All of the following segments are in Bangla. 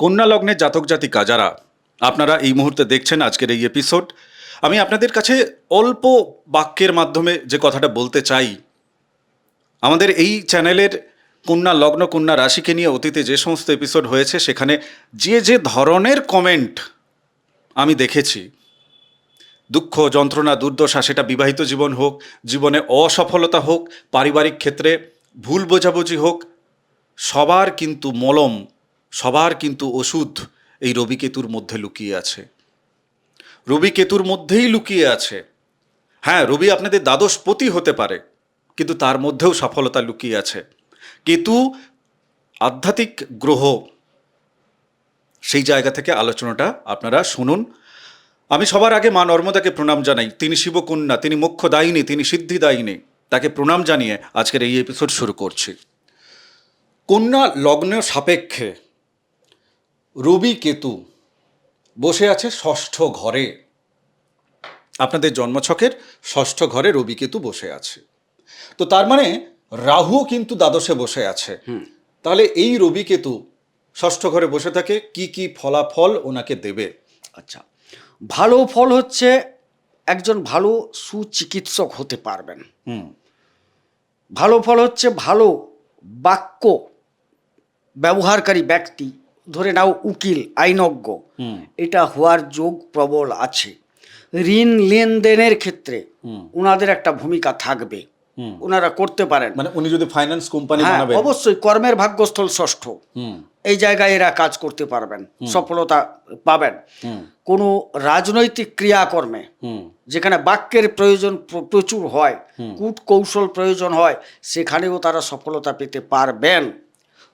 কন্যা লগ্নের জাতক জাতিকা যারা আপনারা এই মুহূর্তে দেখছেন আজকের এই এপিসোড, আমি আপনাদের কাছে অল্প বাক্যের মাধ্যমে যে কথাটা বলতে চাই, আমাদের এই চ্যানেলের কন্যা লগ্ন কন্যা রাশিকে নিয়ে অতীতে যে সমস্ত এপিসোড হয়েছে সেখানে যে ধরনের কমেন্ট আমি দেখেছি, দুঃখ যন্ত্রণা দুর্দশা, সেটা বিবাহিত জীবন হোক, জীবনে অসফলতা হোক, পারিবারিক ক্ষেত্রে ভুল বোঝাবুঝি হোক, সবার কিন্তু মলম, সবার কিন্তু ওষুধ এই রবি কেতুর মধ্যে লুকিয়ে আছে। রবি কেতুর মধ্যেই লুকিয়ে আছে। হ্যাঁ, রবি আপনাদের দ্বাদশপতি হতে পারে, কিন্তু তার মধ্যেও সফলতা লুকিয়ে আছে। কেতু আধ্যাত্মিক গ্রহ, সেই জায়গা থেকে আলোচনাটা আপনারা শুনুন। আমি সবার আগে মা নর্মদাকে প্রণাম জানাই। তিনি শিবকন্যা, তিনি মোক্ষদায়িনী, তিনি সিদ্ধিদায়িনী। তাকে প্রণাম জানিয়ে আজকের এই এপিসোড শুরু করছি। কন্যা লগ্ন সাপেক্ষে রবি কেতু বসে আছে ষষ্ঠ ঘরে। আপনাদের জন্মছকের ষষ্ঠ ঘরে রবি কেতু বসে আছে। তো তার মানে রাহু কিন্তু দ্বাদশে বসে আছে। তাহলে এই রবি কেতু ষষ্ঠ ঘরে বসে থাকে, কি কি ফলাফল ওনাকে দেবে? আচ্ছা, ভালো ফল হচ্ছে একজন ভালো সুচিকিৎসক হতে পারবেন। ভালো ফল হচ্ছে ভালো বাক্য ব্যবহারকারী ব্যক্তি, ধরে নাও উকিল, আইনজ্ঞ, এটা হওয়ার যোগ প্রবল আছে। ঋণ লেনদেনের ক্ষেত্রে ওনাদের একটা ভূমিকা থাকবে, ওনারা করতে পারেন। মানে উনি যদি ফাইন্যান্স কোম্পানি হ্যাঁ, বানাবেন, অবশ্যই কর্মের ভাগ্যস্থল ষষ্ঠ, এই জায়গায় এরা কাজ করতে পারবেন, সফলতা পাবেন। কোনো রাজনৈতিক ক্রিয়াকর্মে যেখানে বাক্যের প্রয়োজন প্রচুর হয়, কূট কৌশল প্রয়োজন হয়, সেখানেও তারা সফলতা পেতে পারবেন।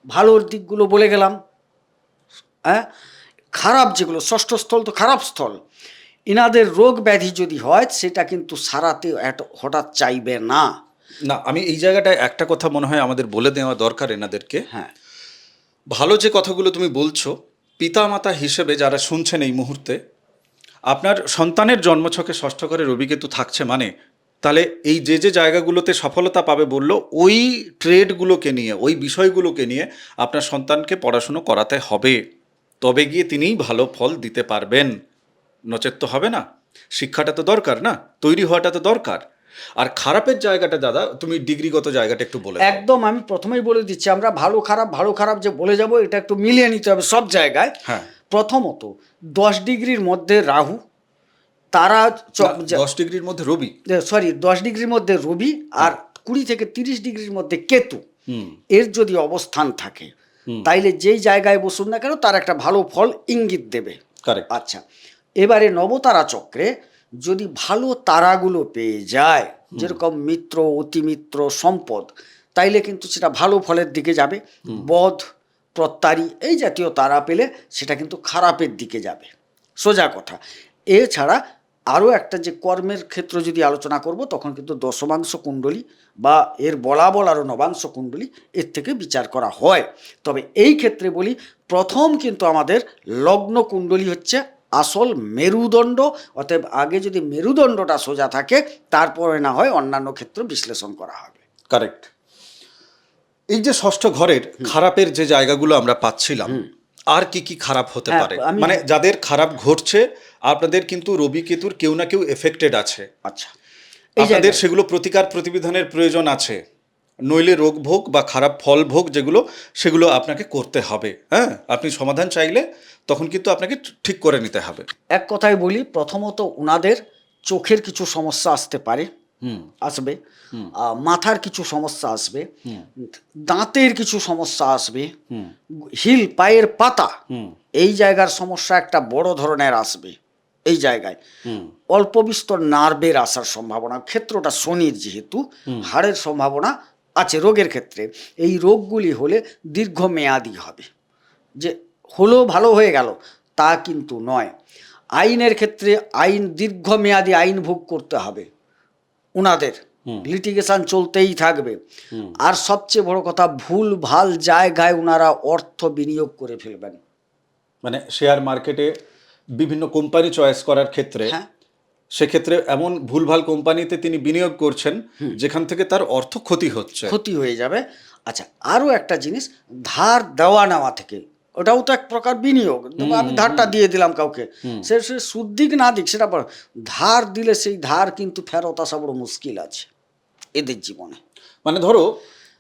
ভালোর দিকগুলো বলে গেলাম। হ্যাঁ, খারাপ যেগুলো, ষষ্ঠ স্থল তো খারাপ স্থল। ইনাদের রোগ ব্যাধি যদি হয় সেটা কিন্তু সারাতে হঠাৎ চাইবে না। না, আমি এই জায়গাটায় একটা কথা মনে হয় আমাদের বলে দেওয়া দরকার এনাদেরকে। হ্যাঁ, ভালো যে কথাগুলো তুমি বলছো, পিতা মাতা হিসেবে যারা শুনছেন এই মুহূর্তে, আপনার সন্তানের জন্মছকে ষষ্ঠ ঘরে রবি কেতু থাকছে মানে, তাহলে এই যে জায়গাগুলোতে সফলতা পাবে বললো, ওই ট্রেডগুলোকে নিয়ে, ওই বিষয়গুলোকে নিয়ে আপনার সন্তানকে পড়াশুনো করাতে হবে। তবে গিয়ে তিনিই ভালো ফল দিতে পারবেন, নচেত তো হবে না। শিক্ষাটা তো দরকার না, তৈরি হওয়াটা তো দরকার। আর খারাপের জায়গাটা দাদা, তুমি ডিগ্রিগত জায়গাটা একটু বলে দাও। একদম, আমি প্রথমেই বলে দিচ্ছি, আমরা ভালো খারাপ যে বলে যাব এটা একটু মিলিয়ে নিতে হবে সব জায়গায়। হ্যাঁ, প্রথমত 10 ডিগ্রির মধ্যে রাহু, তারা 10 ডিগ্রির মধ্যে রবি, 10 ডিগ্রির মধ্যে রবি, আর 20 থেকে 30 ডিগ্রির মধ্যে কেতু, এর যদি অবস্থান থাকে তাইলে যেই জায়গায় বসুন না কেন তার একটা ভালো ফল ইঙ্গিত দেবে। কারেক্ট। আচ্ছা, এবারে নবতারা চক্রে যদি ভালো তারাগুলো পেয়ে যায়, যেরকম মিত্র, অতিমিত্র, সম্পদ, তাইলে কিন্তু সেটা ভালো ফলের দিকে যাবে। বধ, প্রত্যারী, এই জাতীয় তারা পেলে সেটা কিন্তু খারাপের দিকে যাবে, সোজা কথা। এছাড়া আরও একটা, যে কর্মের ক্ষেত্র যদি আলোচনা করব, তখন কিন্তু দশমাংশ কুণ্ডলী বা এর বলাবল আরও নবাংশ কুণ্ডলী, এর থেকে বিচার করা হয়। তবে এই ক্ষেত্রে বলি, প্রথম কিন্তু আমাদের লগ্ন কুণ্ডলী হচ্ছে আসল মেরুদণ্ড। অতএব আগে যদি মেরুদণ্ডটা সোজা থাকে, তারপরে না হয় অন্যান্য ক্ষেত্র বিশ্লেষণ করা হবে। কারেক্ট। এই যে ষষ্ঠ ঘরের খারাপের যে জায়গাগুলো আমরা পাচ্ছিলাম, আর কি কি খারাপ হতে পারে? মানে যাদের খারাপ ঘটছে, আপনাদের কিন্তু রবি কেতুর কেউ না কেউ এফেক্টেড আছে। আচ্ছা, আপনাদের সেগুলো প্রতিকার প্রতিবিধানের প্রয়োজন আছে, নইলে রোগ ভোগ বা খারাপ ফল ভোগ যেগুলো, সেগুলো আপনাকে করতে হবে। হ্যাঁ, আপনি সমাধান চাইলে তখন কিন্তু আপনাকে ঠিক করে নিতে হবে। এক কথায় বলি, প্রথমত ওনাদের চোখের কিছু সমস্যা আসতে পারে, আসবে, মাথার কিছু সমস্যা আসবে, দাঁতের কিছু সমস্যা আসবে, হিল, পায়ের পাতা, এই জায়গার সমস্যা একটা বড় ধরনের আসবে। এই জায়গায় অল্প বিস্তর নার্ভের আসার সম্ভাবনা, ক্ষেত্রটা শনির যেহেতু, হাড়ের সম্ভাবনা আছে রোগের ক্ষেত্রে। এই রোগগুলি হলে দীর্ঘমেয়াদী হবে, যে হলো ভালো হয়ে গেল তা কিন্তু নয়। আইনের ক্ষেত্রে দীর্ঘমেয়াদী আইন ভোগ করতে হবে ওনাদের, লিটিগেশন চলতেই থাকবে। আর সবচেয়ে বড় কথা, ভুল ভাল জায়গায় ওনারা অর্থ বিনিয়োগ করে ফেলবেন। মানে শেয়ার মার্কেটে বিভিন্ন কোম্পানি চয়েস করার ক্ষেত্রে, সেক্ষেত্রে এমন ভুলভাল কোম্পানিতে তিনি বিনিয়োগ করছেন যেখান থেকে তার অর্থ ক্ষতি হয়ে যাবে। আচ্ছা, আরও একটা জিনিস, ধার দেওয়া নেওয়া থেকে ওটাও তো এক প্রকার বিনিয়োগ। আমি ধারটা দিয়ে দিলাম কাউকে, সে সুদ দিক না দিক সেটা ধার দিলে সেই ধার কিন্তু ফেরত আসা বড় মুশকিল আছে এদের জীবনে। মানে ধরো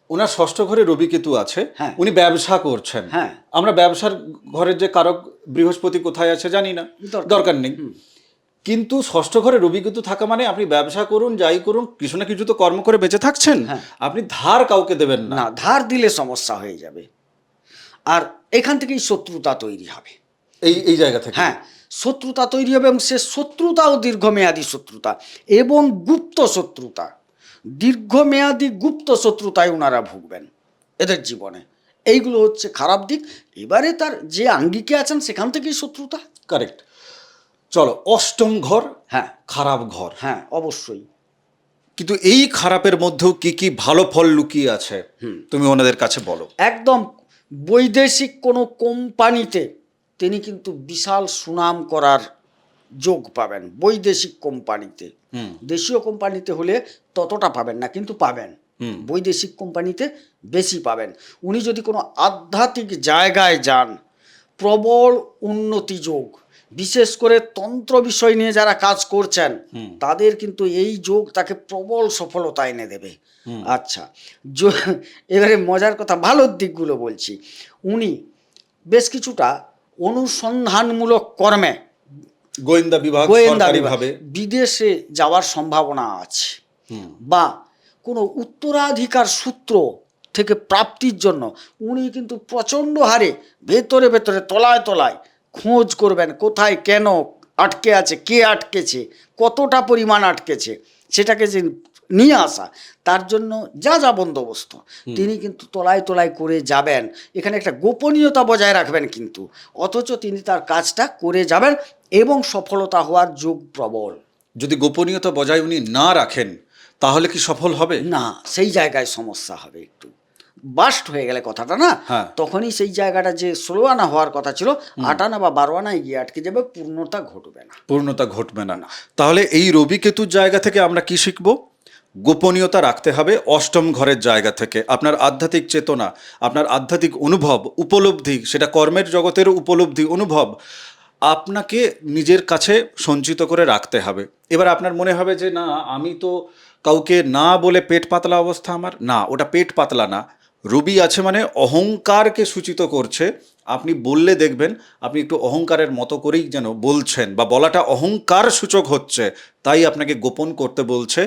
ওনার ষষ্ঠ ঘরে রবি কেতু আছে, হ্যাঁ। উনি ব্যবসা করছেন, হ্যাঁ। আমরা ব্যবসার ঘরের যে কারক বৃহস্পতি কোথায় আছে জানি না, দরকার নেই, কিন্তু ষষ্ঠ ঘরে রবি কেতু থাকা মানে আপনি ব্যবসা করুন যাই করুন কিছু না কিছু তো কর্ম করে বেঁচে থাকছেন, আপনি ধার কাউকে দেবেন না। না, ধার দিলে সমস্যা হয়ে যাবে, আর এখান থেকেই শত্রুতা তৈরি হবে। এই জায়গা থেকে হ্যাঁ, শত্রুতা তৈরি হবে, এবং সে শত্রুতাও দীর্ঘমেয়াদী শত্রুতা এবং গুপ্ত শত্রুতা। দীর্ঘমেয়াদী গুপ্ত শত্রুতায় ওনারা ভুগবেন এদের জীবনে। এইগুলো হচ্ছে খারাপ দিক। এবারে তার যে আঙ্গিকে আছেন সেখান থেকেই শত্রুতা। কারেক্ট। চলো, অষ্টম ঘর, হ্যাঁ, খারাপ ঘর। হ্যাঁ অবশ্যই। কিন্তু এই খারাপের মধ্যেও কি কি ভালো ফল লুকিয়ে আছে তুমি ওনাদের কাছে বলো। একদম বৈদেশিক কোনো কোম্পানিতে তিনি কিন্তু বিশাল সুনাম করার যোগ পাবেন বৈদেশিক কোম্পানিতে। দেশীয় কোম্পানিতে হলে ততটা পাবেন না, কিন্তু পাবেন। বৈদেশিক কোম্পানিতে বেশি পাবেন। উনি যদি কোনো আধ্যাত্মিক জায়গায় যান, প্রবল উন্নতি যোগ, বিশেষ করে তন্ত্র বিষয় নিয়ে যারা কাজ করছেন তাদের কিন্তু এই যোগ তাকে প্রবল সফলতা এনে দেবে। আচ্ছা, এবারে মজার কথা, ভালোর দিকগুলো বলছি। উনি বেশ কিছুটা অনুসন্ধানমূলক কর্মে, গোয়েন্দা বিভাগ, সরকারিভাবে বিদেশে যাওয়ার সম্ভাবনা আছে, বা কোনো উত্তরাধিকার সূত্র থেকে প্রাপ্তির জন্য উনি কিন্তু প্রচণ্ড হারে ভেতরে ভেতরে তলায় তলায় খোঁজ করবেন, কোথায় কেন আটকে আছে, কে আটকেছে, কতটা পরিমাণ আটকেছে, সেটাকে যে নিয়ে আসা, তার জন্য যা যা বন্দোবস্ত তিনি কিন্তু তলায় তলায় করে যাবেন। এখানে একটা গোপনীয়তা বজায় রাখবেন কিন্তু, অথচ তিনি তার কাজটা করে যাবেন এবং সফলতা হওয়ার যোগ প্রবল। যদি গোপনীয়তা বজায় উনি না রাখেন তাহলে কি সফল হবে না, সেই জায়গায় সমস্যা হবে একটু। বাস্ট হয়ে গেলে কথাটা না, তখনই সেই জায়গাটা যে 16 আনা হওয়ার কথা ছিল 8 আনা বা 12 আনায় গিয়ে আটকে যাবে, পূর্ণতা ঘটবে না। তাহলে এই রবি কেতুর জায়গা থেকে আমরা কি শিখবো? গোপনীয়তা রাখতে হবে অষ্টম ঘরের জায়গা থেকে। আপনার আধ্যাত্মিক চেতনা, আপনার আধ্যাত্মিক অনুভব, উপলব্ধি, সেটা কর্মের জগতের উপলব্ধি, অনুভব আপনাকে নিজের কাছে সঞ্চিত করে রাখতে হবে। এবার আপনার মনে হবে যে না, আমি তো কাউকে না বলে পেট পাতলা অবস্থা আমার, না, ওটা পেট পাতলা না। রবি আছে মানে অহংকারকে সূচিত করছে। আপনি বললে দেখবেন আপনি একটু অহংকারের মতো করেই যেন বলছেন, বা বলাটা অহংকার সূচক হচ্ছে, তাই আপনাকে গোপন করতে বলছে।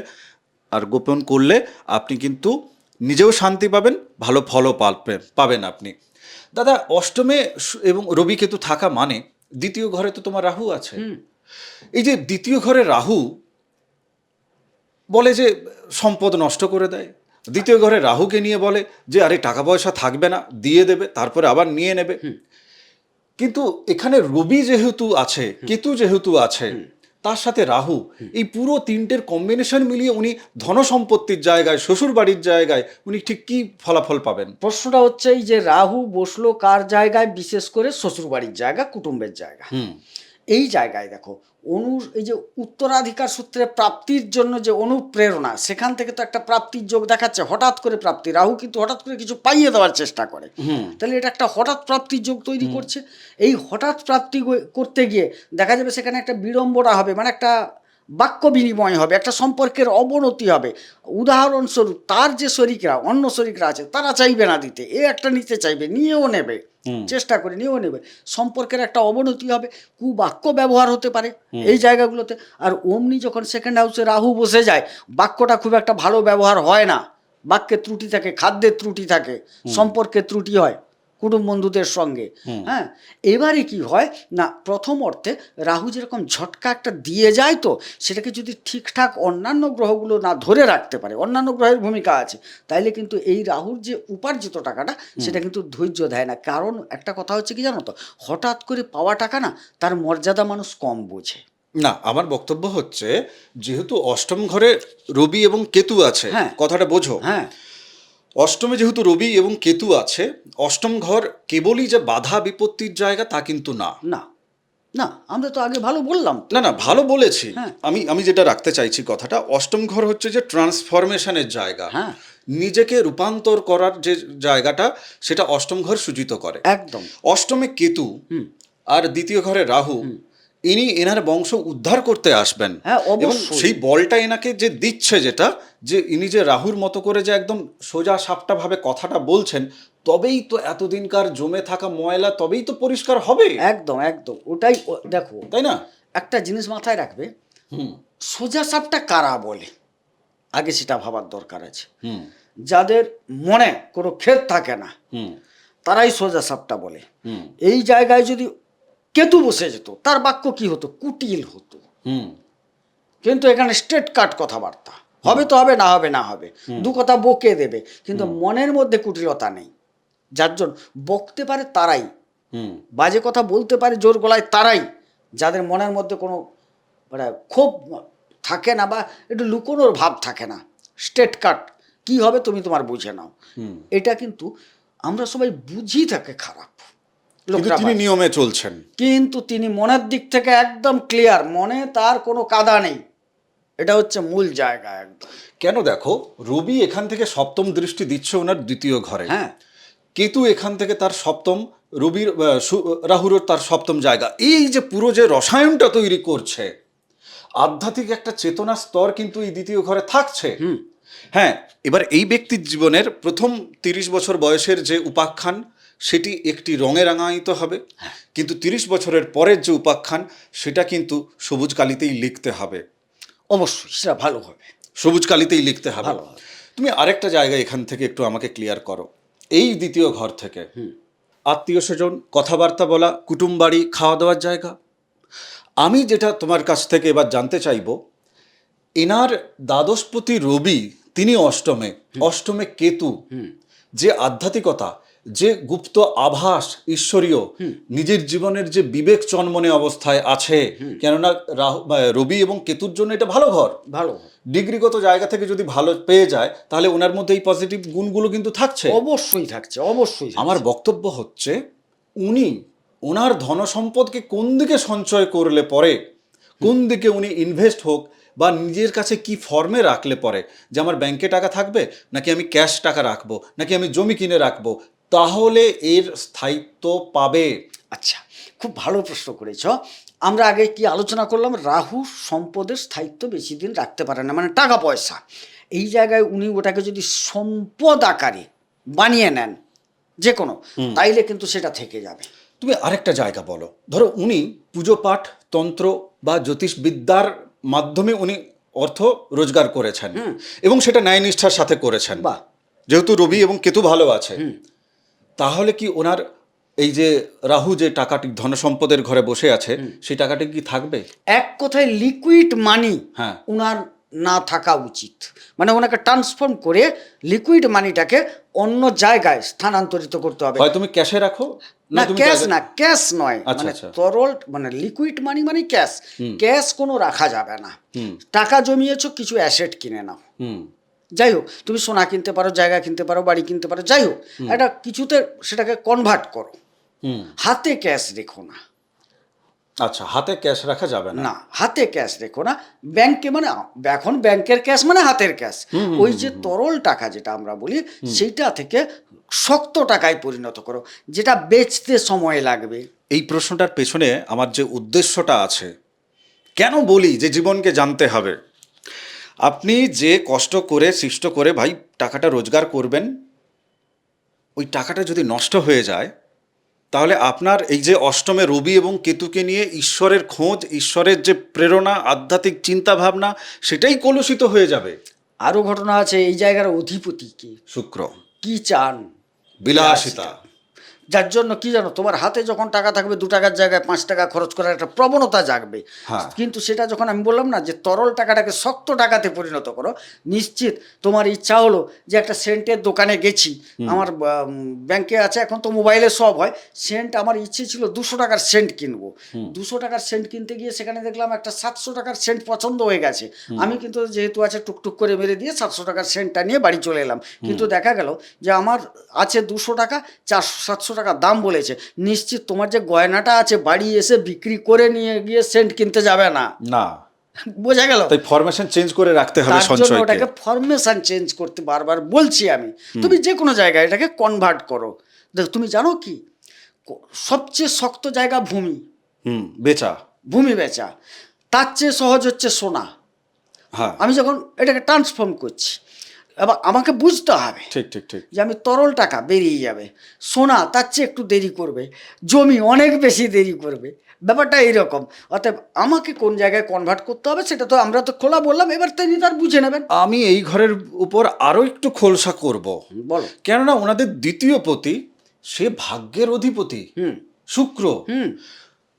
আর গোপন করলে আপনি কিন্তু নিজেও শান্তি পাবেন, ভালো ফলও পাবেন আপনি। দাদা, অষ্টমে এবং রবি কেতু থাকা মানে দ্বিতীয় ঘরে তো তোমার রাহু আছে। এই যে দ্বিতীয় ঘরে রাহু বলে যে সম্পদ নষ্ট করে দেয়, দ্বিতীয় ঘরে রাহুকে নিয়ে বলে যে আরে টাকা পয়সা থাকবে না, দিয়ে দেবে, তারপরে আবার নিয়ে নেবে। কিন্তু এখানে রবি যেহেতু আছে, কেতু যেহেতু আছে, তার সাথে রাহু, এই পুরো তিনটের কম্বিনেশন মিলিয়ে উনি ধনসম্পত্তির জায়গায়, শ্বশুর বাড়ির জায়গায় উনি ঠিক কি ফলাফল পাবেন? প্রশ্নটা হচ্ছে এই যে রাহু বসলো কার জায়গায়, বিশেষ করে শ্বশুর বাড়ির জায়গা, কুটুম্বের জায়গা। এই জায়গায় দেখো এই যে উত্তরাধিকার সূত্রে প্রাপ্তির জন্য যে অনুপ্রেরণা, সেখান থেকে তো একটা প্রাপ্তির যোগ দেখাচ্ছে, হঠাৎ করে প্রাপ্তি। রাহু কিন্তু হঠাৎ করে কিছু পাইয়ে দেওয়ার চেষ্টা করে, তাহলে এটা একটা হঠাৎ প্রাপ্তির যোগ তৈরি করছে। এই হঠাৎ প্রাপ্তি করতে গিয়ে দেখা যাবে সেখানে একটা বিড়ম্বনা হবে, মানে একটা বাক্য বিনিময় হবে, একটা সম্পর্কের অবনতি হবে। উদাহরণস্বরূপ তার যে শরিকরা, অন্য শরিকরা আছে, তারা চাইবে না দিতে, এ একটা নিতে চাইবে, নিয়েও নেবে, চেষ্টা করে নিয়েও নেবে, সম্পর্কের একটা অবনতি হবে, কুবাক্য ব্যবহার হতে পারে এই জায়গাগুলোতে। আর অমনি যখন সেকেন্ড হাউসে রাহু বসে যায়, বাক্যটা খুব একটা ভালো ব্যবহার হয় না, বাক্যের ত্রুটি থাকে, খাদ্যের ত্রুটি থাকে, সম্পর্কের ত্রুটি হয় কুটুম বন্ধুদের সঙ্গে। হ্যাঁ, এবারে কি হয় না, প্রথম অর্থে রাহু যেরকম ঝটকা একটা দিয়ে যায়, তো সেটাকে যদি ঠিকঠাক অন্যান্য গ্রহগুলো না ধরে রাখতে পারে, অন্যান্য গ্রহের ভূমিকা আছে, তাইলে কিন্তু এই রাহুর যে উপার্জিত টাকাটা সেটা কিন্তু ধৈর্য দেয় না। কারণ একটা কথা হচ্ছে কি জানো তো, হঠাৎ করে পাওয়া টাকা না, তার মর্যাদা মানুষ কম বোঝে না। আমার বক্তব্য হচ্ছে, যেহেতু অষ্টম ঘরে রবি এবং কেতু আছে, কথাটা বোঝো। হ্যাঁ, অষ্টমে যেহেতু রবি এবং কেতু আছে, অষ্টম ঘর কেবলই যে বাধা বিপত্তির জায়গা তা কিন্তু না। না, না, আমরা তো আগে ভালো বললাম। না, ভালো বলেছি। আমি যেটা রাখতে চাইছি কথাটা, অষ্টম ঘর হচ্ছে যে ট্রান্সফরমেশনের জায়গা, নিজেকে রূপান্তর করার যে জায়গাটা, সেটা অষ্টম ঘর সূচিত করে। একদম। অষ্টমে কেতু আর দ্বিতীয় ঘরে রাহু, ইনি এনার বংশ উদ্ধার করতে আসবেন। হ্যাঁ, এবং অবশ্যই। সেই বলটা এনাকে যে দিচ্ছে, যেটা যে ইনি যে রাহুর মতো করে যে একদম সোজা সাপটা ভাবে কথাটা বলছেন, তবেই তো এতদিনকার জমে থাকা ময়লা তবেই তো পরিষ্কার হবে, একদম একদম ওটাই। দেখো, তাই না? একটা জিনিস মাথায় রাখবে, হুম সোজা সাপটা কারা বলে, আগে সেটা ভাবার দরকার আছে। হুম যাদের মনে কোনো ক্ষেত থাকে না, হুম তারাই সোজা সাপটা বলে। হুম এই জায়গায় যদি কেতু বসে যেত, তার বাক্য কি হতো? কুটিল হতো। হুম কিন্তু এখানে স্ট্রেট কাট কথাবার্তা, হবে তো হবে, না হবে না হবে, দু কথা বকে দেবে, কিন্তু মনের মধ্যে কুটিলতা নেই। যার জন্য বকতে পারে তারাই, হুম বাজে কথা বলতে পারে জোর গলায় তারাই, যাদের মনের মধ্যে কোনো মানে ক্ষোভ থাকে না, বা একটু লুকোনোর ভাব থাকে না। স্ট্রেট কাট, কি হবে তুমি তোমার বুঝে নাও। এটা কিন্তু আমরা সবাই বুঝি থাকে খারাপ কিন্তু লোকরা তিনি পায়। নিয়মে চলছেন। কিন্তু তিনি মনের দিক থেকে একদম ক্লিয়ার, মনে তার কোনো কাদা নেই। এটা হচ্ছে মূল জায়গা একদম। কেন দেখো, রবি এখান থেকে সপ্তম দৃষ্টি দিচ্ছে ওনার দ্বিতীয় ঘরে, হ্যাঁ, কেতু এখান থেকে তার সপ্তম, রবির রাহুরও তার সপ্তম জায়গা। এই যে পুরো যে রসায়নটা তৈরি করছে, আধ্যাত্মিক একটা চেতনা স্তর কিন্তু এই দ্বিতীয় ঘরে থাকছে। হ্যাঁ, এবার এই ব্যক্তির জীবনের প্রথম 30 বছর বয়সের যে উপাখ্যান, সেটি একটি রঙে রাঙায়িত হবে, কিন্তু 30 বছরের পরের যে উপাখ্যান, সেটা কিন্তু সবুজ কালিতেই লিখতে হবে। অবশ্যই সেটা ভালো হবে। সবুজ কালিতেই লিখতে হবে। ভালো হবে। তুমি আরেকটা জায়গা এখান থেকে একটু আমাকে ক্লিয়ার করো। এই দ্বিতীয় ঘর থেকে আত্মীয় স্বজন, কথাবার্তা বলা, কুটুম বাড়ি, খাওয়া দাওয়ার জায়গা। আমি যেটা তোমার কাছ থেকে এবার জানতে চাইব, এনার দ্বাদশপতি রবি, তিনি অষ্টমে, অষ্টমে কেতু, যে আধ্যাত্মিকতা, যে গুপ্ত আভাস ঈশ্বরীয়, নিজের জীবনের যে বিবেক চনমনে অবস্থায় আছে, কেননা রবি এবং কেতুর জন্য এটা ভালো ঘর, ভালো হবে। ডিগ্রিগত জায়গা থেকে যদি ভালো পেয়ে যায়, তাহলে ওনার মধ্যে এই পজিটিভ গুণগুলো কিন্তু থাকছে। অবশ্যই থাকছে, অবশ্যই থাকছে। আমার বক্তব্য হচ্ছে, উনি ওনার ধনসম্পদকে কোন দিকে সঞ্চয় করলে পরে, কোন দিকে উনি ইনভেস্ট হোক, বা নিজের কাছে কি ফর্মে রাখলে পরে, যে আমার ব্যাংকে টাকা থাকবে, নাকি আমি ক্যাশ টাকা রাখবো, নাকি আমি জমি কিনে রাখবো, তাহলে এর স্থায়িত্ব পাবে। আচ্ছা, খুব ভালো প্রশ্ন করেছ। আমরা আগে কি আলোচনা করলাম? রাহু সম্পদের স্থায়িত্ব বেশি দিন রাখতে পারে না, মানে টাকা পয়সা। এই জায়গায় উনি ওটাকে যদি সম্পদ আকারে বানিয়ে নেন যে কোনো, তাইলে কিন্তু সেটা থেকে যাবে। তুমি আরেকটা জায়গা বলো, ধরো উনি পুজো পাঠ, তন্ত্র বা জ্যোতিষবিদ্যার মাধ্যমে উনি অর্থ রোজগার করেছেন, এবং সেটা ন্যায়নিষ্ঠার সাথে করেছেন, বাহ। যেহেতু রবি এবং কেতু ভালো আছে, তাহলে কি ওনার এই যে রাহু যে টাকাটি ধনসম্পদের ঘরে বসে আছে, সেই টাকাটি কি থাকবে? এক কথায় লিকুইড মানি হ্যাঁ। ওনার না থাকা উচিত। মানে ওনাকে ট্রান্সফর্ম করে লিকুইড মানিটাকে অন্য জায়গায় স্থানান্তরিত করতে হবে। হয় তুমি ক্যাশে রাখো, না তুমি ক্যাশ না, ক্যাশ নয়, আচ্ছা, মানে আচ্ছা। তরল, মানে লিকুইড মানি মানে ক্যাশ। ক্যাশ কোনো রাখা যাবে না। টাকা জমিয়েছো, কিছু অ্যাসেট কিনে নাও। যাই হোক, তুমি সোনা কিনতে পারো, জায়গা কিনতে পারো, বাড়ি কিনতে পারো, যাই হোক, একটা কিছুতে সেটাকে কনভার্ট করো। হাতে ক্যাশ রেখো না। আচ্ছা, হাতে ক্যাশ রাখা যাবে না। না, হাতে ক্যাশ রেখো না। ব্যাংকে, মানে এখন ব্যাংকের ক্যাশ মানে হাতের ক্যাশ। ওই যে তরল টাকা যেটা আমরা বলি, সেইটা থেকে শক্ত টাকায় পরিণত করো, যেটা বেচতে সময় লাগবে। এই প্রশ্নটার পেছনে আমার যে উদ্দেশ্যটা আছে, কেন বলি যে জীবনকে জানতে হবে। আপনি যে কষ্ট করে সৃষ্ট করে ভাই টাকাটা রোজগার করবেন, ওই টাকাটা যদি নষ্ট হয়ে যায়, তাহলে আপনার এই যে অষ্টমে রবি এবং কেতুকে নিয়ে ঈশ্বরের খোঁজ, ঈশ্বরের যে প্রেরণা, আধ্যাত্মিক চিন্তা ভাবনা, সেটাই কলুষিত হয়ে যাবে। আরও ঘটনা আছে, এই জায়গার অধিপতি কি? শুক্র। কি চান? বিলাসিতা। যার জন্য কি জানো, তোমার হাতে যখন টাকা থাকবে, 2 টাকার জায়গায় 5 টাকা খরচ করার একটা প্রবণতা জাগবে। কিন্তু সেটা যখন আমি বললাম না যে তরল টাকাটাকে শক্ত টাকাতে পরিণত করো, নিশ্চিত তোমার ইচ্ছা হলো যে একটা সেন্টের দোকানে গেছি, আমার ব্যাংকে আছে, এখন তো মোবাইলে সব হয়, সেন্ট আমার ইচ্ছে ছিল 200 টাকার সেন্ট কিনবো। 200 টাকার সেন্ট কিনতে গিয়ে সেখানে দেখলাম একটা 700 টাকার সেন্ট পছন্দ হয়ে গেছে। আমি কিন্তু যেহেতু আছে টুকটুক করে মেরে দিয়ে 700 টাকার সেন্টটা নিয়ে বাড়ি চলে এলাম। কিন্তু দেখা গেল যে আমার আছে 200 টাকা, 700 টাকা দাম বলেছে। নিশ্চিত তোমার যে গয়নাটা আছে, বাড়ি এসে বিক্রি করে নিয়ে গিয়ে সেন্ট কিনতে যাবে না। না, বোঝা গেল? তাই ফরমেশন চেঞ্জ করে রাখতে হবে তার জন্য সঞ্চয়কে। ওটাকে ফরমেশন চেঞ্জ করতে বারবার বলছি আমি। তুমি যে কোনো জায়গায় এটাকে কনভার্ট করো। দেখো, তুমি জানো কি সবচেয়ে শক্ত জায়গা ভূমি, বেচা। ভূমি বেচা। তার চেয়ে সহজ হচ্ছে সোনা। হ্যাঁ, আমি যখন এটাকে ট্রান্সফর্ম করছি, এবার আমাকে বুঝতে হবে ঠিক ঠিক ঠিক। যে আমি তরল টাকা বেরিয়ে যাবে, সোনা তার চেয়ে একটু দেরি করবে, জমি অনেক বেশি দেরি করবে। ব্যাপারটা এইরকম। অতএব আমাকে কোন জায়গায় কনভার্ট করতে হবে সেটা তো আমরা তো খোলা বললাম, এবার তিনি তার বুঝে নেবেন। আমি এই ঘরের উপর আরো একটু খোলসা করব, বলো। কেননা ওনাদের দ্বিতীয় পতি সে ভাগ্যের অধিপতি, শুক্র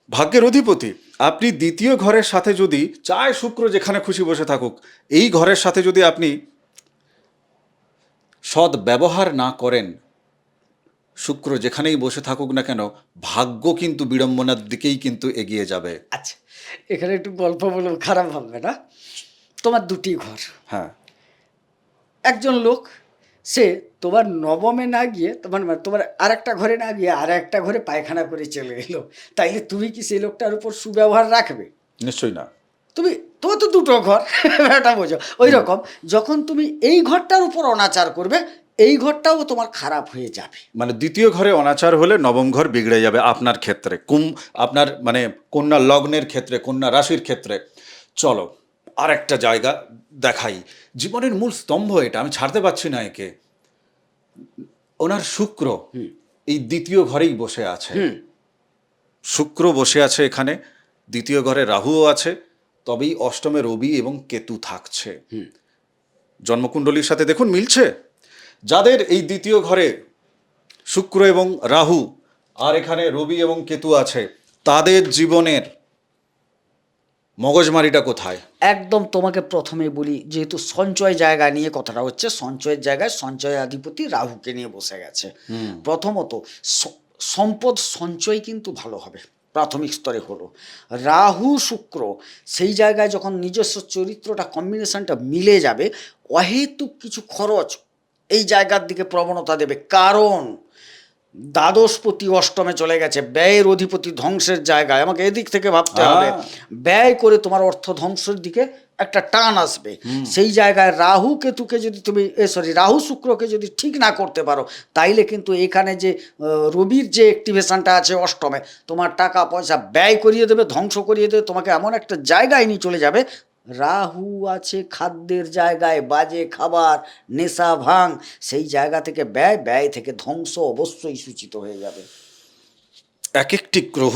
ভাগ্যের অধিপতি। আপনি দ্বিতীয় ঘরের সাথে যদি চায় শুক্র যেখানে খুশি বসে থাকুক, এই ঘরের সাথে যদি আপনি সৎ ব্যবহার না করেন, শুক্র যেখানেই বসে থাকুক না কেন, ভাগ্য কিন্তু বিড়ম্বনার দিকেই কিন্তু এগিয়ে যাবে। আচ্ছা, এখানে একটু গল্প বলবো, খারাপ ভাববে না। তোমার দুটি ঘর, হ্যাঁ, একজন লোক সে তোমার নবমে না গিয়ে তোমার আর একটা ঘরে না গিয়ে আর একটা ঘরে পায়খানা করে চলে এলো, তাইলে তুমি কি সেই লোকটার উপর সুব্যবহার রাখবে? নিশ্চয়ই না। তোমার তো দুটো ঘর, এটা বোঝো। ওই রকম যখন তুমি এই ঘরটার উপর অনাচার করবে, এই ঘরটাও তোমার খারাপ হয়ে যাবে। মানে দ্বিতীয় ঘরে অনাচার হলে নবম ঘর বিগড়ে যাবে আপনার ক্ষেত্রে, আপনার মানে কন্যা লগ্নের ক্ষেত্রে, কন্যা রাশির ক্ষেত্রে। চলো আর একটা জায়গা দেখাই, জীবনের মূল স্তম্ভ এটা, আমি ছাড়তে পারছি না একে। ওনার শুক্র এই দ্বিতীয় ঘরেই বসে আছে। শুক্র বসে আছে এখানে, দ্বিতীয় ঘরে রাহুও আছে, তবেই অষ্টমে রবি এবং কেতু থাকছে। জন্মকুণ্ডলীর সাথে দেখুন মিলছে। যাদের এই দ্বিতীয় ঘরে শুক্র এবং রাহু আর এখানে রবি এবং কেতু আছে, তাদের জীবনের মগজমারিটা কোথায়? একদম তোমাকে প্রথমে বলি, যেহেতু সঞ্চয় জায়গা নিয়ে কথাটা হচ্ছে, সঞ্চয়ের জায়গায় সঞ্চয় অধিপতি রাহুকে নিয়ে বসে গেছে। প্রথমত সম্পদ সঞ্চয় কিন্তু ভালো হবে, প্রাথমিক স্তরে হলো। রাহু শুক্র সেই জায়গায় যখন নিজস্ব চরিত্রটা কম্বিনেশনটা মিলে যাবে, অহেতুক কিছু খরচ এই জায়গার দিকে প্রবণতা দেবে। কারণ দ্বাদশপতি অষ্টমে চলে গেছে, ব্যয়ের অধিপতি ধ্বংসের জায়গায়। আমাকে এদিক থেকে ভাবতে হবে, ব্যয় করে তোমার অর্থ ধ্বংসের দিকে একটা টান আসবে। সেই জায়গায় রাহু কেতুকে যদি তুমি রাহু শুক্রকে যদি ঠিক না করতে পারো, তাইলে কিন্তু এখানে যে রবির যে অ্যাক্টিভেশনটা আছে অষ্টমে, তোমার টাকা পয়সা ব্যয় করিয়ে দেবে, ধ্বংস করিয়ে দেবে, তোমাকে এমন একটা জায়গায় নিয়ে চলে যাবে। রাহু আছে খাদ্যের জায়গায়, বাজে খাবার, নেশা ভাঙ, সেই জায়গা থেকে ব্যয় থেকে ধ্বংস অবশ্যই সূচিত হয়ে যাবে। এক একটি গ্রহ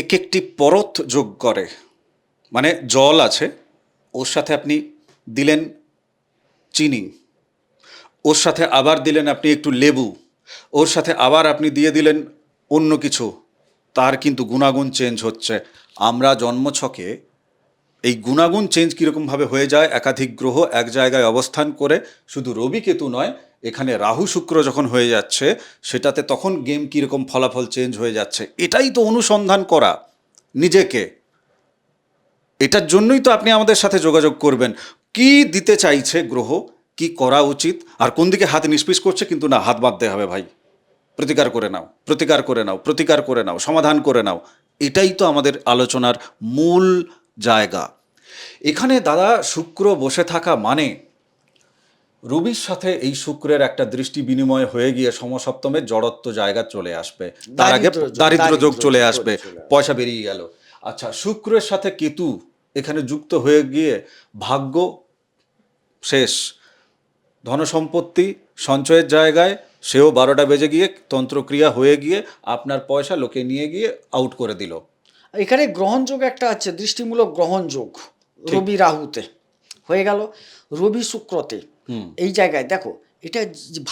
এক একটি পরত যোগ করে। মানে জল আছে, ওর সাথে আপনি দিলেন চিনি, ওর সাথে আবার দিলেন আপনি একটু লেবু, ওর সাথে আবার আপনি দিয়ে দিলেন অন্য কিছু, তার কিন্তু গুণাগুণ চেঞ্জ হচ্ছে। আমরা জন্মছকে এই গুণাগুণ চেঞ্জ কীরকমভাবে হয়ে যায়, একাধিক গ্রহ এক জায়গায় অবস্থান করে, শুধু রবি কেতু নয়, এখানে রাহু শুক্র যখন হয়ে যাচ্ছে, সেটাতে তখন গেম কীরকম ফলাফল চেঞ্জ হয়ে যাচ্ছে, এটাই তো অনুসন্ধান করা নিজেকে। এটার জন্যই তো আপনি আমাদের সাথে যোগাযোগ করবেন। কি দিতে চাইছে গ্রহ, কি করা উচিত, আর কোন দিকে হাত নিষ্পিস করছে, কিন্তু না, হাত বাঁধতে হবে ভাই, প্রতিকার করে নাও, প্রতিকার করে নাও, প্রতিকার করে নাও, সমাধান করে নাও। এটাই তো আমাদের আলোচনার মূল জায়গা। এখানে দাদা শুক্র বসে থাকা মানে রবির সাথে এই শুক্রের একটা দৃষ্টি বিনিময় হয়ে গিয়ে সমসপ্তমের জড়ত্ব জায়গা চলে আসবে, তার আগে দারিদ্র যোগ চলে আসবে, পয়সা বেরিয়ে গেল। আচ্ছা, শুক্রের সাথে কেতু এখানে যুক্ত হয়ে গিয়ে ভাগ্য শেষ, ধনসম্পত্তি সঞ্চয়ের জায়গায় সেও 12টা বেজে গিয়ে তন্ত্রক্রিয়া হয়ে গিয়ে আপনার পয়সা লোকে নিয়ে গিয়ে আউট করে দিল। এখানে গ্রহণযোগ একটা আছে, দৃষ্টিমূলক গ্রহণযোগ রবি রাহুতে হয়ে গেল, রবি শুক্রতে। এই জায়গায় দেখো, এটা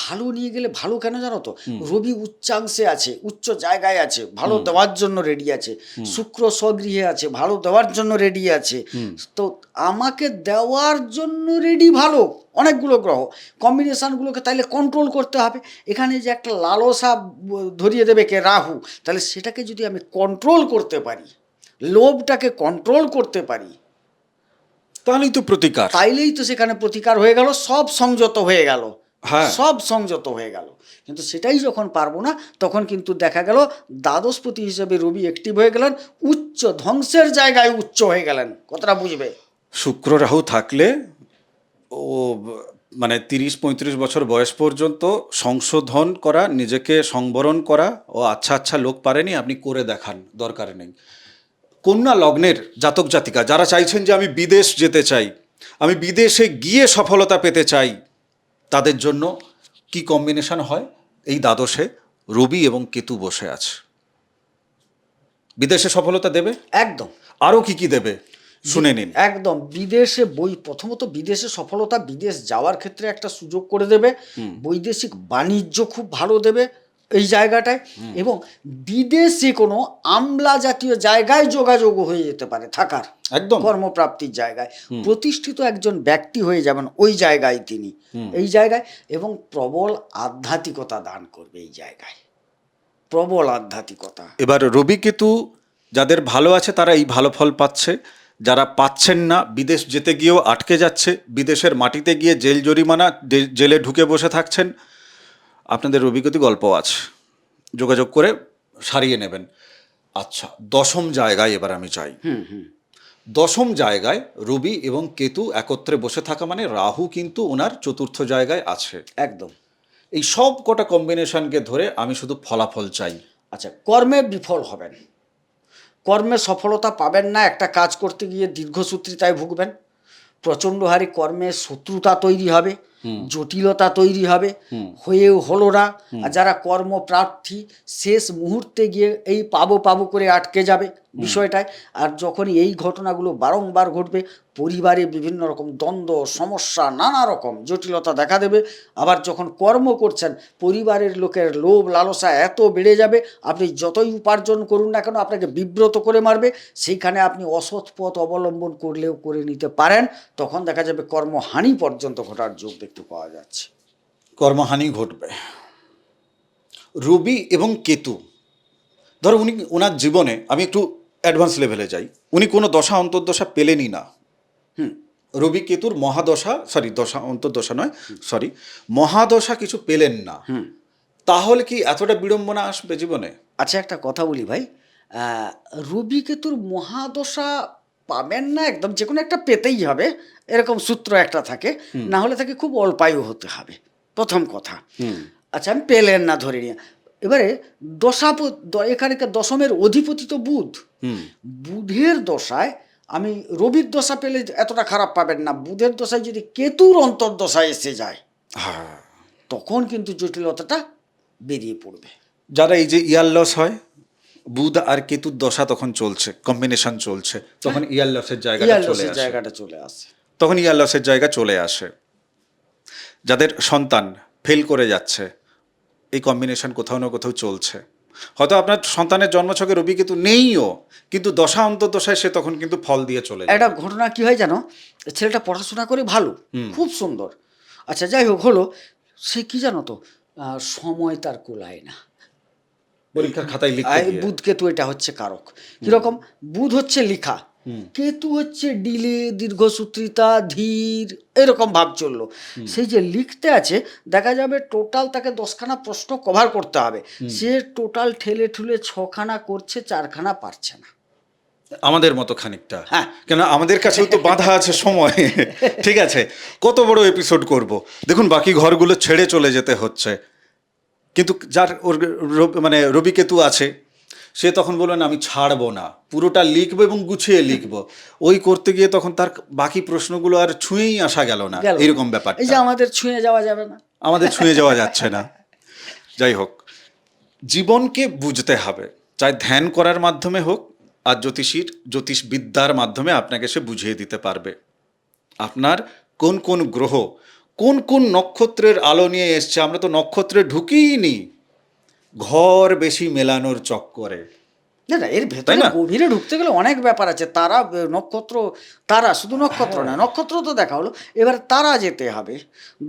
ভালো নিয়ে গেলে ভালো কেন জানো তো, রবি উচ্চাংশে আছে, উচ্চ জায়গায় আছে, ভালো দেওয়ার জন্য রেডি আছে। শুক্র স্বগৃহে আছে, ভালো দেওয়ার জন্য রেডি আছে। তো আমাকে দেওয়ার জন্য রেডি ভালো অনেকগুলো গ্রহ, কম্বিনেশানগুলোকে তাইলে কন্ট্রোল করতে হবে। এখানে যে একটা লালসা ধরিয়ে দেবে কে, রাহু, তাহলে সেটাকে যদি আমি কন্ট্রোল করতে পারি, লোভটাকে কন্ট্রোল করতে পারি, তাহলেই তো প্রতিকার। তাইলেই তো সেখানে প্রতিকার হয়ে গেল, সব সংযত হয়ে গেল। হ্যাঁ। সব সংযত হয়ে গেল। কিন্তু সেটাই যখন পারবো না, তখন কিন্তু দেখা গেল দ্বাদশপতি হিসেবে রবি অ্যাক্টিভ হয়ে গেলেন, উচ্চ ধ্বংসের জায়গায় উচ্চ হয়ে গেলেন। কথাটা বুঝবে? শুক্র রাহু থাকলে ও মানে 30-35 বছর বয়স পর্যন্ত সংশোধন করা, নিজেকে সংবরণ করা, ও আচ্ছা আচ্ছা লোক পারেনি, আপনি করে দেখান, দরকার নেই। কন্যা লগ্নের জাতক জাতিকা যারা চাইছেন যে আমি বিদেশ যেতে চাই, আমি বিদেশে গিয়ে সফলতা পেতে চাই, তাদের জন্য কি কম্বিনেশন হয়? এই দ্বাদশে রবি এবং কেতু বসে আছে, বিদেশে সফলতা দেবে। একদম আরও কি কি দেবে শুনে নিন। একদম বিদেশে প্রথমত বিদেশে সফলতা, বিদেশ যাওয়ার ক্ষেত্রে একটা সুযোগ করে দেবে, বৈদেশিক বাণিজ্য খুব ভালো দেবে এই জায়গাটায়, এবং বিদেশে কোনো আমলা জাতীয় জায়গায় যোগাযোগ হয়ে যেতে পারে থাকার, একদম কর্মপ্রাপ্তির জায়গায় প্রতিষ্ঠিত একজন ব্যক্তি হয়ে যাবেন ওই জায়গায় তিনি, এই জায়গায়, এবং প্রবল আধ্যাত্মিকতা দান করবে এই জায়গায়, প্রবল আধ্যাত্মিকতা। এবার রবি কেতু যাদের ভালো আছে তারা এই ভালো ফল পাচ্ছে, যারা পাচ্ছেন না, বিদেশ যেতে গিয়েও আটকে যাচ্ছে, বিদেশের মাটিতে গিয়ে জেল জরিমানা, জেলে ঢুকে বসে থাকছেন, আপনাদের রবি কেতু গল্প আছে, যোগাযোগ করে সারিয়ে নেবেন। আচ্ছা, দশম জায়গায় এবার আমি চাই। দশম জায়গায় রবি এবং কেতু একত্রে বসে থাকা মানে রাহু কিন্তু ওনার চতুর্থ জায়গায় আছে। একদম। এই সব কটা কম্বিনেশনকে ধরে আমি শুধু ফলাফল চাই। আচ্ছা, কর্মে বিফল হবেন, কর্মে সফলতা পাবেন না, একটা কাজ করতে গিয়ে দীর্ঘসূত্রিতায় ভুগবেন, প্রচণ্ড হারে কর্মে শত্রুতা তৈরি হবে, জটিলতা তৈরি হবে, হয়েও হলো না। আর যারা কর্মপ্রার্থী শেষ মুহূর্তে গিয়ে এই পাবো পাবো করে আটকে যাবে বিষয়টায়। আর যখন এই ঘটনাগুলো বারংবার ঘটবে, পরিবারে বিভিন্ন রকম দ্বন্দ্ব, সমস্যা, নানা রকম জটিলতা দেখা দেবে। আবার যখন কর্ম করছেন, পরিবারের লোকের লোভ লালসা এত বেড়ে যাবে, আপনি যতই উপার্জন করুন না কেন আপনাকে বিব্রত করে মারবে, সেইখানে আপনি অসৎ পথ অবলম্বন করলেও করে নিতে পারেন। তখন দেখা যাবে কর্মহানি পর্যন্ত ঘটার যোগ দেখতে পাওয়া যাচ্ছে। কর্মহানি ঘটবে। রবি এবং কেতু, ধরো উনি ওনার জীবনে, আমি একটু অ্যাডভান্স লেভেলে যাই, উনি কোনো দশা অন্তর্দশা পেলেনই না। রবি কেতুর মহাদশা, দশা অন্তর্দশা নয়, মহাদশা কিছু পেলেন না, তাহলে কি এতটা বিড়ম্বনা আসবে জীবনে? আচ্ছা, একটা কথা বলি ভাই, রবি কেতুর মহাদশা পাবেন না একদম, যে কোনো একটা পেতেই হবে, এরকম সূত্র একটা থাকে, না হলে তাকে খুব অল্পায়ু হতে হবে, প্রথম কথা। আচ্ছা, আমি পেলেন না ধরে নিয়ে, এবারে এখানকার দশমের অধিপতি তো বুধ, বুধের দশায় আমি রবির দশা পেলে এতটা খারাপ পাবেন না, বুধের দশায় যদি কেতুর অন্তর্দশায় এসে যায়, তখন কিন্তু জটিলতাটা বেরিয়ে পড়বে। যারা এই যে ইয়ার লস হয়, বুধ আর কেতুর দশা তখন চলছে, কম্বিনেশন চলছে, তখন ইয়ার লসের জায়গাটা চলে আসে, তখন ইয়ার লসের জায়গা চলে আসে। যাদের সন্তান ফেল করে যাচ্ছে, এই কম্বিনেশন কোথাও না কোথাও চলছে। হয়তো আপনার সন্তানের জন্মছকে রবি কেতু নেইও, কিন্তু দশা অন্তর্দশায় সে তখন কিন্তু ফল দিয়ে চলে যায়। একটা ঘটনা কি হয় জানো, ছেলেটা পড়াশোনা করে ভালো, খুব সুন্দর, আচ্ছা যাই হোক হলো, সে কি জানো তো, সময় তার কুলায় না, পরীক্ষার খাতায় লিখতে গিয়ে। বুধ কেতু এটা হচ্ছে কারক। কিরকম? বুধ হচ্ছে লিখা, কেতু হচ্ছে ডিলে, দীর্ঘসূত্রিতা, ধীর, এরকম ভাব চললো। সেই যে লিখতে আছে, দেখা যাবে টোটাল তাকে 10খানা প্রশ্ন কভার করতে হবে, সে টোটাল ঠেলে ঠুলে 6খানা করছে, 4খানা পারছে না। আমাদের মতো খানিকটা, হ্যাঁ, কেন আমাদের কাছেও তো বাধা আছে সময়। ঠিক আছে, কত বড় এপিসোড করব, দেখুন বাকি ঘরগুলো ছেড়ে চলে যেতে হচ্ছে। কিন্তু যার ওর মানে রবি কেতু আছে, সে তখন বলবেন আমি ছাড়বো না, পুরোটা লিখবো এবং গুছিয়ে লিখবো। ওই করতে গিয়ে তখন তার বাকি প্রশ্নগুলো আর ছুঁয়েই আসা গেল না, এরকম ব্যাপার। এই যে আমাদের ছুঁয়ে যাওয়া যাবে না, আমাদের ছুঁয়ে যাওয়া যাচ্ছে না। যাই হোক, জীবনকে বুঝতে হবে, চাই ধ্যান করার মাধ্যমে হোক, আর জ্যোতিষবিদ্যার মাধ্যমে আপনাকে সে বুঝিয়ে দিতে পারবে আপনার কোন কোন গ্রহ কোন কোন নক্ষত্রের আলো নিয়ে এসছে। আমরা তো নক্ষত্রে ঢুকিনি, ঘর বেশি মেলানোর চক্করে। না, এর ভেতরে গভীরে ঢুকতে গেলে অনেক ব্যাপার আছে। তারা, নক্ষত্র, তারা শুধু নক্ষত্র না, নক্ষত্র তো দেখা হলো, এবার তারা যেতে হবে,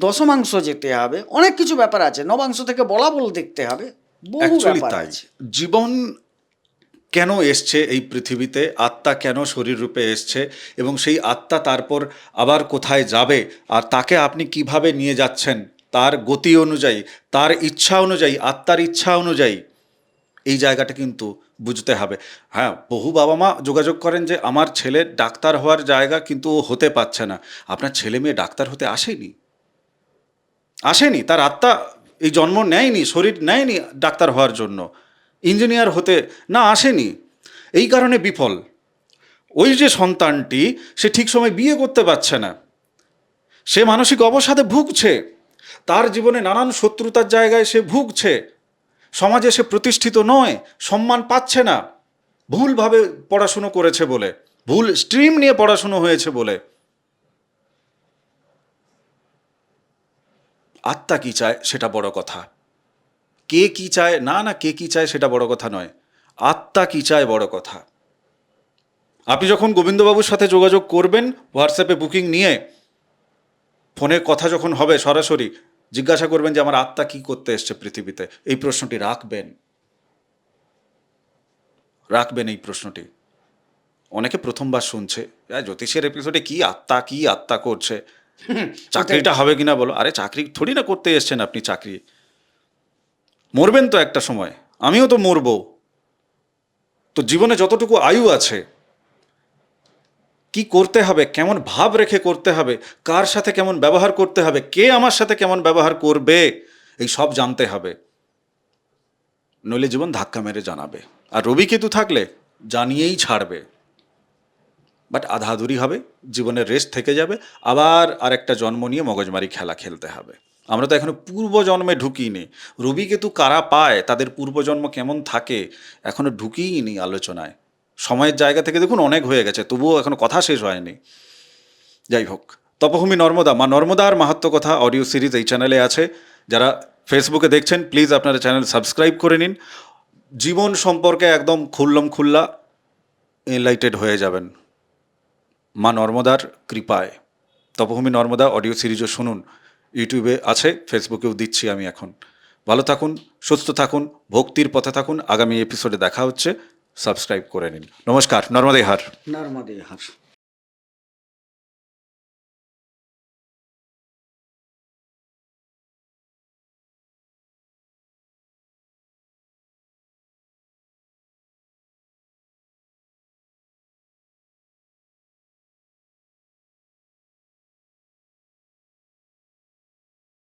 দশমাংশ যেতে হবে, অনেক কিছু ব্যাপার আছে, নবাংশ থেকে বলাবল দেখতে হবে, বহু ব্যাপার আছে। জীবন কেন এসছে এই পৃথিবীতে, আত্মা কেন শরীর রূপে এসছে, এবং সেই আত্মা তারপর আবার কোথায় যাবে, আর তাকে আপনি কিভাবে নিয়ে যাচ্ছেন, তার গতি অনুযায়ী, তার ইচ্ছা অনুযায়ী, আত্মার ইচ্ছা অনুযায়ী এই জায়গাটা কিন্তু বুঝতে হবে। হ্যাঁ, বহু বাবা মা যোগাযোগ করেন যে আমার ছেলের ডাক্তার হওয়ার জায়গা কিন্তু ও হতে পারছে না। আপনার ছেলে মেয়ে ডাক্তার হতে আসেনি, তার আত্মা এই জন্ম নেয়নি, শরীর নেয়নি ডাক্তার হওয়ার জন্য, ইঞ্জিনিয়ার হতে না আসেনি। এই কারণে বিফল। ওই যে সন্তানটি, সে ঠিক সময় বিয়ে করতে পারছে না, সে মানসিক অবসাদে ভুগছে, তার জীবনে নানান শত্রুতার জায়গায় সে ভুগছে, সমাজে সে প্রতিষ্ঠিত নয়, সম্মান পাচ্ছে না, ভুলভাবে পড়াশুনো করেছে বলে, ভুল স্ট্রিম নিয়ে পড়াশুনো হয়েছে বলে। আত্মা কি চায় সেটা বড় কথা, কে কি চায় না কে কি চায় সেটা বড় কথা নয়, আত্মা কি চায় বড় কথা। আপনি যখন গোবিন্দবাবুর সাথে যোগাযোগ করবেন হোয়াটসঅ্যাপে বুকিং নিয়ে, ফোনে কথা যখন হবে সরাসরি, জিজ্ঞাসা করবেন যে আমার আত্মা কি করতে এসছে পৃথিবীতে। এই প্রশ্নটি রাখবেন এই প্রশ্নটি। অনেকে প্রথমবার শুনছে, জ্যোতিষের এপিসোডে কি আত্মা করছে, চাকরিটা হবে কিনা বলো। আরে চাকরি থোড়ি না করতে এসছেন আপনি, চাকরি মরবেন তো একটা সময়, আমিও তো মরবো। তো জীবনে যতটুকু আয়ু আছে, কি করতে হবে, কেমন ভাব রেখে করতে হবে, কার সাথে কেমন ব্যবহার করতে হবে, কে আমার সাথে কেমন ব্যবহার করবে, এই সব জানতে হবে। নইলে জীবন ধাক্কা মেরে জানাবে। আর রবি কেতু থাকলে জানিয়েই ছাড়বে, বাট আধাধুরি হবে, জীবনের রেস্ট থেকে যাবে, আবার আরেকটা জন্ম নিয়ে মগজমারি খেলা খেলতে হবে। আমরা তো এখনো পূর্বজন্মে ঢুকিনি। রবি কেতু কারা পায়, তাদের পূর্বজন্ম কেমন থাকে, এখনো ঢুকিইনি আলোচনায়। সময়ের জায়গা থেকে দেখুন অনেক হয়ে গেছে, তবুও এখনো কথা শেষ হয়নি। যাই হোক, তপভূমি নর্মদা, মা নর্মদার মাহাত্ম্য কথা অডিও সিরিজ এই চ্যানেলে আছে। যারা ফেসবুকে দেখছেন প্লিজ আপনারা চ্যানেল সাবস্ক্রাইব করে নিন। জীবন সম্পর্কে একদম খুল্লা এনলাইটেড হয়ে যাবেন মা নর্মদার কৃপায়। তপভূমি নর্মদা অডিও সিরিজও শুনুন, ইউটিউবে আছে, ফেসবুকেও দিচ্ছি আমি এখন। ভালো থাকুন, সুস্থ থাকুন, ভক্তির পথে থাকুন। আগামী এপিসোডে দেখা হচ্ছে, সাবস্ক্রাইব করে নিন। নমস্কার, নর্মদে হার। নর্মদে হার।